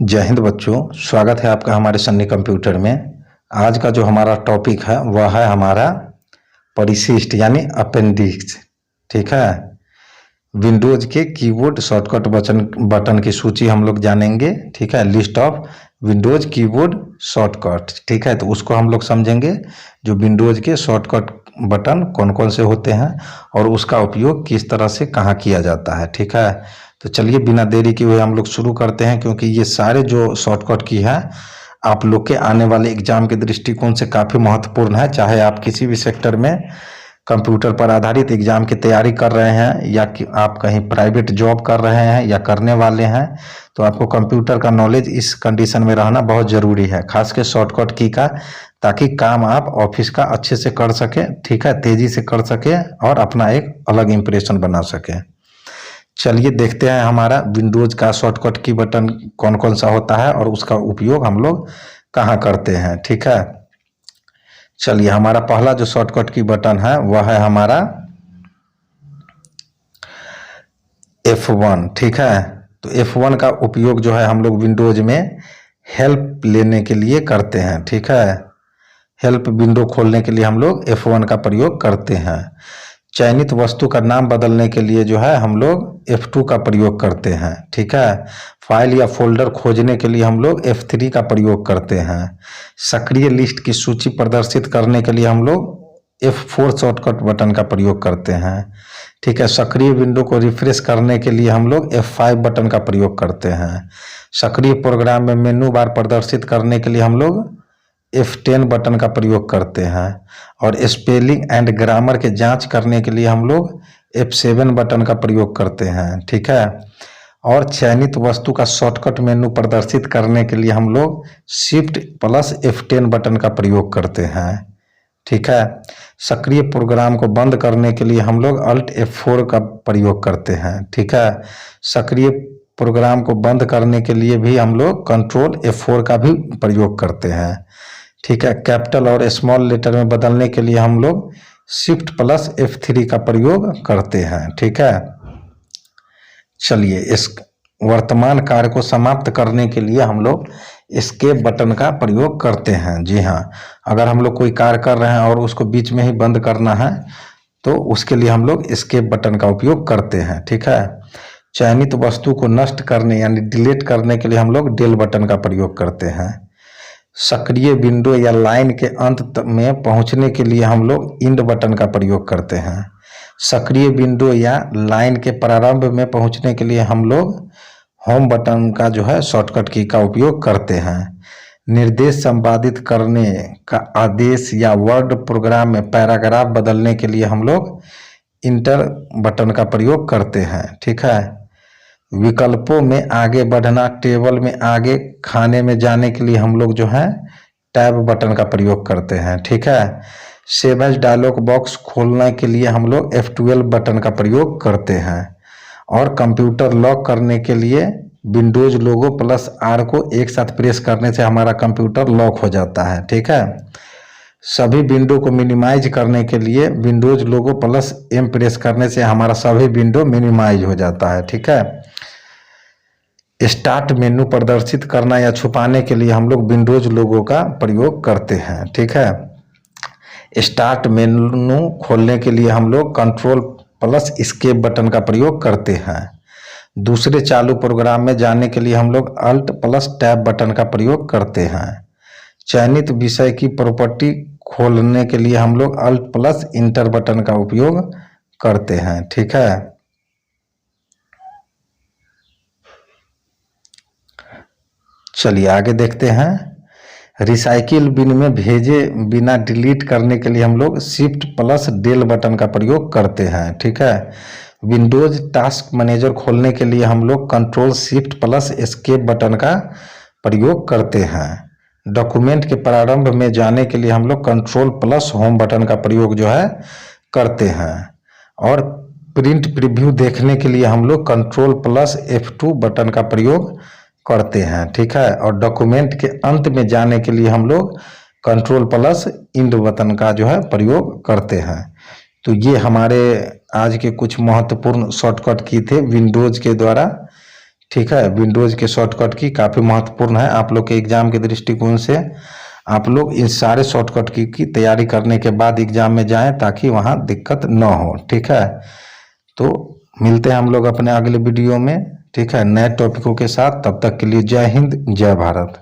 जय हिंद बच्चों, स्वागत है आपका हमारे सन्नी कंप्यूटर में। आज का जो हमारा टॉपिक है वह है हमारा परिशिष्ट यानी अपेंडिक्स। ठीक है, विंडोज के कीबोर्ड शॉर्टकट बटन की सूची हम लोग जानेंगे। ठीक है, list of Windows keyboard shortcut. ठीक है, तो उसको हम लोग समझेंगे, जो विंडोज के शॉर्टकट बटन कौन कौन से होते हैं और उसका उपयोग किस तरह से कहाँ किया जाता है। ठीक है, तो चलिए बिना देरी किए हुए हम लोग शुरू करते हैं, क्योंकि ये सारे जो शॉर्टकट की है आप लोग के आने वाले एग्जाम के दृष्टिकोण से काफ़ी महत्वपूर्ण है। चाहे आप किसी भी सेक्टर में कंप्यूटर पर आधारित एग्जाम की तैयारी कर रहे हैं या कि आप कहीं प्राइवेट जॉब कर रहे हैं या करने वाले हैं, तो आपको कंप्यूटर का नॉलेज इस कंडीशन में रहना बहुत ज़रूरी है, खास के शॉर्टकट की का, ताकि काम आप ऑफिस का अच्छे से कर सकें। ठीक है, तेज़ी से कर सकें और अपना एक अलग इम्प्रेशन बना सकें। चलिए देखते हैं हमारा विंडोज का शॉर्टकट की बटन कौन कौन सा होता है और उसका उपयोग हम लोग कहाँ करते हैं। ठीक है, चलिए हमारा पहला जो शॉर्टकट की बटन है वह है हमारा F1। ठीक है, तो F1 का उपयोग जो है हम लोग विंडोज में हेल्प लेने के लिए करते हैं। ठीक है, हेल्प विंडो खोलने के लिए हम लोग F1 का प्रयोग करते हैं। चयनित वस्तु का नाम बदलने के लिए जो है हम लोग F2 का प्रयोग करते हैं। ठीक है, फाइल या फोल्डर खोजने के लिए हम लोग F3 का प्रयोग करते हैं। सक्रिय लिस्ट की सूची प्रदर्शित करने के लिए हम लोग F4 शॉर्टकट बटन का प्रयोग करते हैं। ठीक है, सक्रिय विंडो को रिफ्रेश करने के लिए हम लोग F5 बटन का प्रयोग करते हैं। सक्रिय प्रोग्राम में मेनू बार प्रदर्शित करने के लिए हम लोग F10 बटन का प्रयोग करते हैं। और स्पेलिंग एंड ग्रामर के जांच करने के लिए हम लोग F7 बटन का प्रयोग करते हैं। ठीक है, और चयनित वस्तु का शॉर्टकट मेनू प्रदर्शित करने के लिए हम लोग शिफ्ट प्लस F10 बटन का प्रयोग करते हैं। ठीक है, सक्रिय प्रोग्राम को बंद करने के लिए हम लोग अल्ट F4 का प्रयोग करते हैं। ठीक है, सक्रिय प्रोग्राम को बंद करने के लिए भी हम लोग कंट्रोल F4 का भी प्रयोग करते हैं। ठीक है, कैपिटल और स्मॉल लेटर में बदलने के लिए हम लोग शिफ्ट प्लस F3 का प्रयोग करते हैं। ठीक है, चलिए इस वर्तमान कार्य को समाप्त करने के लिए हम लोग एस्केप बटन का प्रयोग करते हैं। जी हाँ, अगर हम लोग कोई कार्य कर रहे हैं और उसको बीच में ही बंद करना है तो उसके लिए हम लोग एस्केप बटन का उपयोग करते हैं। ठीक है, चयनित वस्तु को नष्ट करने यानी डिलीट करने के लिए हम लोग डेल बटन का प्रयोग करते हैं। सक्रिय विंडो या लाइन के अंत में पहुंचने के लिए हम लोग इंड बटन का प्रयोग करते हैं। सक्रिय विंडो या लाइन के प्रारंभ में पहुंचने के लिए हम लोग होम बटन का जो है शॉर्टकट की का उपयोग करते हैं। निर्देश संपादित करने का आदेश या वर्ड प्रोग्राम में पैराग्राफ बदलने के लिए हम लोग इंटर बटन का प्रयोग करते हैं। ठीक है, विकल्पों में आगे बढ़ना, टेबल में आगे, खाने में जाने के लिए हम लोग जो है टैब बटन का प्रयोग करते हैं। ठीक है, सेव एज डायलॉग बॉक्स खोलने के लिए हम लोग F12 बटन का प्रयोग करते हैं। और कंप्यूटर लॉक करने के लिए विंडोज लोगो प्लस R को एक साथ प्रेस करने से हमारा कंप्यूटर लॉक हो जाता है। ठीक है, सभी विंडो को मिनिमाइज करने के लिए विंडोज लोगो प्लस M प्रेस करने से हमारा सभी विंडो मिनिमाइज हो जाता है। ठीक है, स्टार्ट मेनू प्रदर्शित करना या छुपाने के लिए हम लोग विंडोज लोगो का प्रयोग करते हैं। ठीक है, स्टार्ट मेनू खोलने के लिए हम लोग कंट्रोल प्लस एस्केप बटन का प्रयोग करते हैं। दूसरे चालू प्रोग्राम में जाने के लिए हम लोग अल्ट प्लस टैब बटन का प्रयोग करते हैं। चयनित विषय की प्रॉपर्टी खोलने के लिए हम लोग अल्ट प्लस इंटर बटन का उपयोग करते हैं। ठीक है, चलिए आगे देखते हैं। रिसाइकिल बिन में भेजे बिना डिलीट करने के लिए हम लोग शिफ्ट प्लस डेल बटन का प्रयोग करते हैं। ठीक है, विंडोज टास्क मैनेजर खोलने के लिए हम लोग control shift plus escape button का प्रयोग करते हैं। डॉक्यूमेंट के प्रारंभ में जाने के लिए हम लोग कंट्रोल प्लस होम बटन का प्रयोग जो है करते हैं। और प्रिंट प्रीव्यू देखने के लिए हम लोग कंट्रोल प्लस F2 बटन का प्रयोग करते हैं। ठीक है, और डॉक्यूमेंट के अंत में जाने के लिए हम लोग कंट्रोल प्लस इंड बटन का जो है प्रयोग करते हैं। तो ये हमारे आज के कुछ महत्वपूर्ण शॉर्टकट की थे विंडोज के द्वारा ठीक है। विंडोज़ के शॉर्टकट की काफ़ी महत्वपूर्ण है आप लोग के एग्जाम के दृष्टिकोण से। आप लोग इन सारे शॉर्टकट की तैयारी करने के बाद एग्जाम में जाएं ताकि वहाँ दिक्कत न हो, ठीक है। तो मिलते हैं हम लोग अपने अगले वीडियो में, ठीक है, नए टॉपिकों के साथ। तब तक के लिए जय हिंद, जय भारत।